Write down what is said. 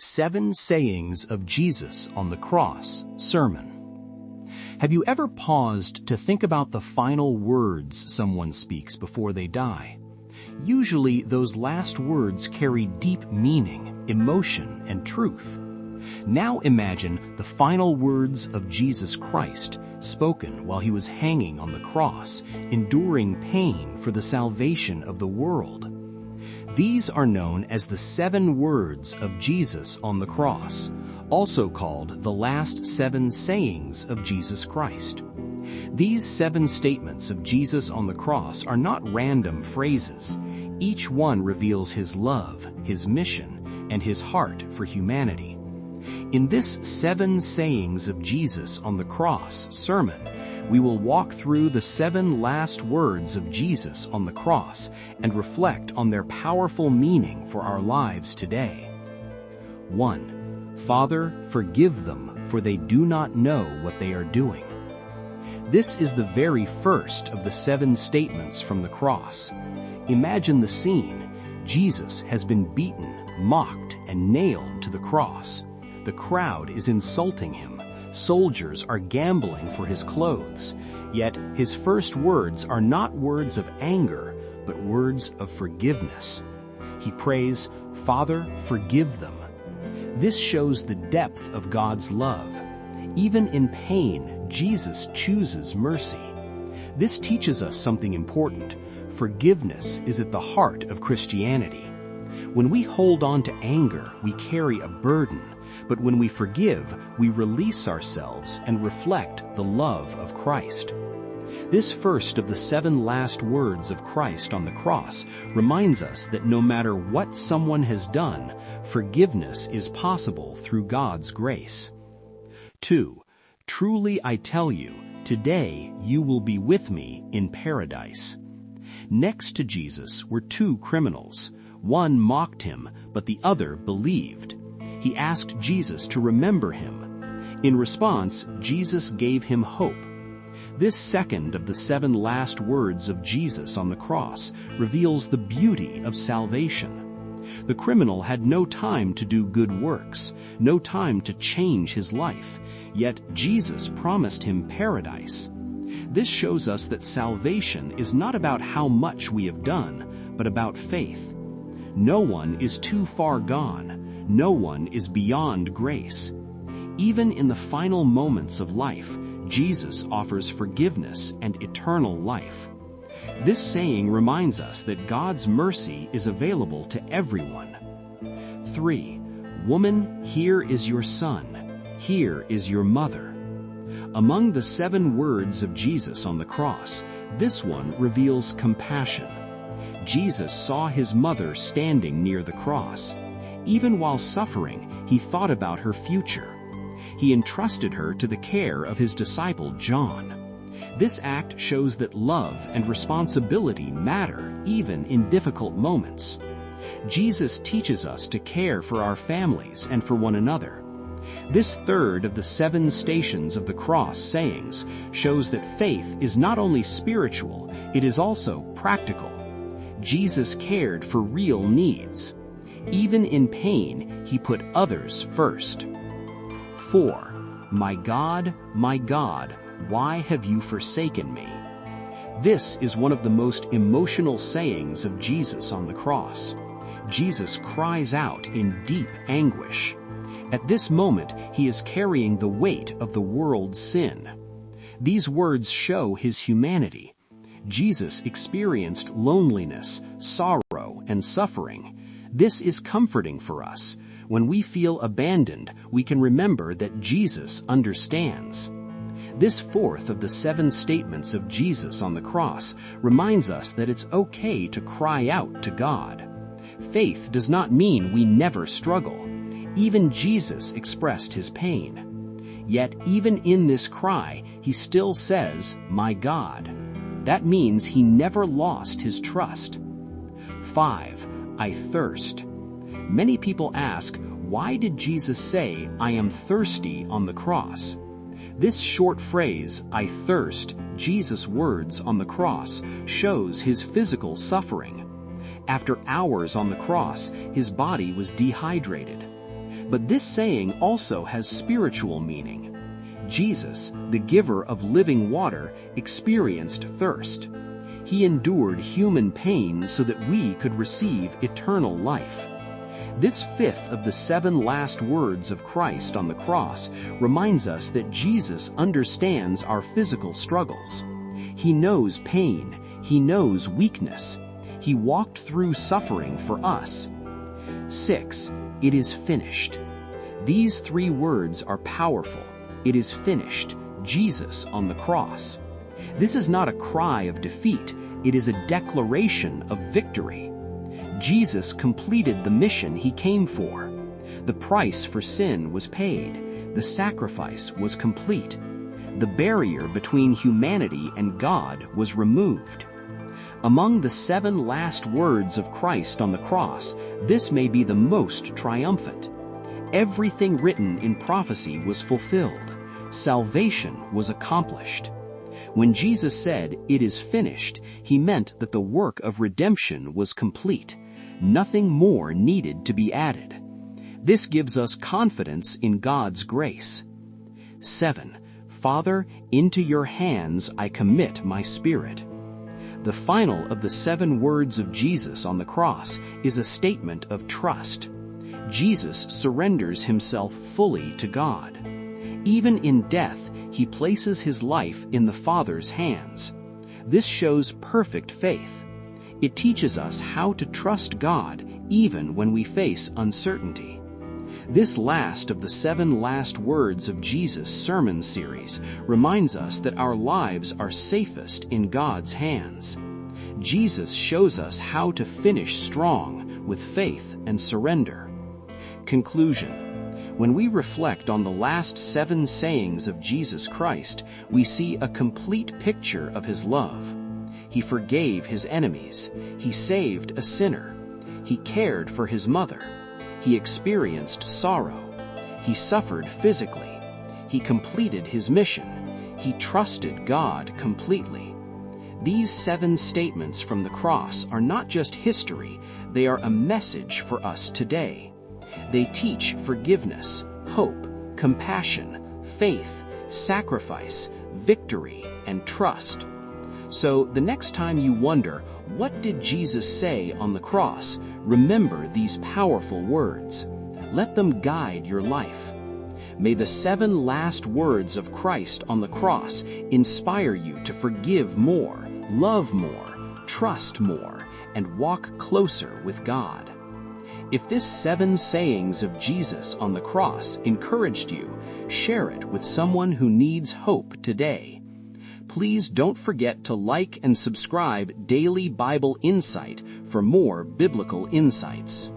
7 Sayings of Jesus on the Cross sermon. Have you ever paused to think about the final words someone speaks before they die? Usually those last words carry deep meaning, emotion, and truth. Now imagine the final words of Jesus Christ spoken while he was hanging on the cross, enduring pain for the salvation of the world. These are known as the 7 words of Jesus on the cross, also called the last 7 sayings of Jesus Christ. These 7 statements of Jesus on the cross are not random phrases. Each one reveals his love, his mission, and his heart for humanity. In this 7 sayings of Jesus on the cross sermon, we will walk through the 7 last words of Jesus on the cross and reflect on their powerful meaning for our lives today. 1. Father, forgive them, for they do not know what they are doing. This is the very first of the 7 statements from the cross. Imagine the scene. Jesus has been beaten, mocked, and nailed to the cross. The crowd is insulting him. Soldiers are gambling for his clothes. Yet his first words are not words of anger, but words of forgiveness. He prays, "Father, forgive them." This shows the depth of God's love. Even in pain, Jesus chooses mercy. This teaches us something important. Forgiveness is at the heart of Christianity. When we hold on to anger, we carry a burden. But when we forgive, we release ourselves and reflect the love of Christ. This first of the 7 last words of Christ on the cross reminds us that no matter what someone has done, forgiveness is possible through God's grace. 2. Truly I tell you, today you will be with me in paradise. Next to Jesus were 2 criminals. One mocked him, but the other believed. He asked Jesus to remember him. In response, Jesus gave him hope. This second of the 7 last words of Jesus on the cross reveals the beauty of salvation. The criminal had no time to do good works, no time to change his life, yet Jesus promised him paradise. This shows us that salvation is not about how much we have done, but about faith. No one is too far gone. No one is beyond grace. Even in the final moments of life, Jesus offers forgiveness and eternal life. This saying reminds us that God's mercy is available to everyone. 3. Woman, here is your son. Here is your mother. Among the 7 words of Jesus on the cross, this one reveals compassion. Jesus saw his mother standing near the cross. Even while suffering, he thought about her future. He entrusted her to the care of his disciple John. This act shows that love and responsibility matter even in difficult moments. Jesus teaches us to care for our families and for one another. This third of the 7 stations of the cross sayings shows that faith is not only spiritual, it is also practical. Jesus cared for real needs. Even in pain, he put others first. 4. My God, why have you forsaken me? This is one of the most emotional sayings of Jesus on the cross. Jesus cries out in deep anguish. At this moment, he is carrying the weight of the world's sin. These words show his humanity. Jesus experienced loneliness, sorrow, and suffering. This is comforting for us. When we feel abandoned, we can remember that Jesus understands. This fourth of the 7 statements of Jesus on the cross reminds us that it's okay to cry out to God. Faith does not mean we never struggle. Even Jesus expressed his pain. Yet even in this cry, he still says, "My God." That means he never lost his trust. 5. I thirst. Many people ask, why did Jesus say, "I am thirsty" on the cross? This short phrase, "I thirst," Jesus' words on the cross, shows his physical suffering. After hours on the cross, his body was dehydrated. But this saying also has spiritual meaning. Jesus, the giver of living water, experienced thirst. He endured human pain so that we could receive eternal life. This fifth of the 7 last words of Christ on the cross reminds us that Jesus understands our physical struggles. He knows pain. He knows weakness. He walked through suffering for us. 6. It is finished. These 3 words are powerful. It is finished. Jesus on the cross. This is not a cry of defeat. It is a declaration of victory. Jesus completed the mission he came for. The price for sin was paid. The sacrifice was complete. The barrier between humanity and God was removed. Among the 7 last words of Christ on the cross, this may be the most triumphant. Everything written in prophecy was fulfilled. Salvation was accomplished. When Jesus said, "It is finished," he meant that the work of redemption was complete. Nothing more needed to be added. This gives us confidence in God's grace. 7. Father, into your hands I commit my spirit. The final of the 7 words of Jesus on the cross is a statement of trust. Jesus surrenders himself fully to God. Even in death, he places his life in the Father's hands. This shows perfect faith. It teaches us how to trust God even when we face uncertainty. This last of the 7 last words of Jesus' sermon series reminds us that our lives are safest in God's hands. Jesus shows us how to finish strong with faith and surrender. Conclusion. When we reflect on the last 7 sayings of Jesus Christ, we see a complete picture of his love. He forgave his enemies. He saved a sinner. He cared for his mother. He experienced sorrow. He suffered physically. He completed his mission. He trusted God completely. These 7 statements from the cross are not just history, they are a message for us today. They teach forgiveness, hope, compassion, faith, sacrifice, victory, and trust. So the next time you wonder, what did Jesus say on the cross? Remember these powerful words. Let them guide your life. May the 7 last words of Christ on the cross inspire you to forgive more, love more, trust more, and walk closer with God. If this 7 sayings of Jesus on the cross encouraged you, share it with someone who needs hope today. Please don't forget to like and subscribe Daily Bible Insight for more biblical insights.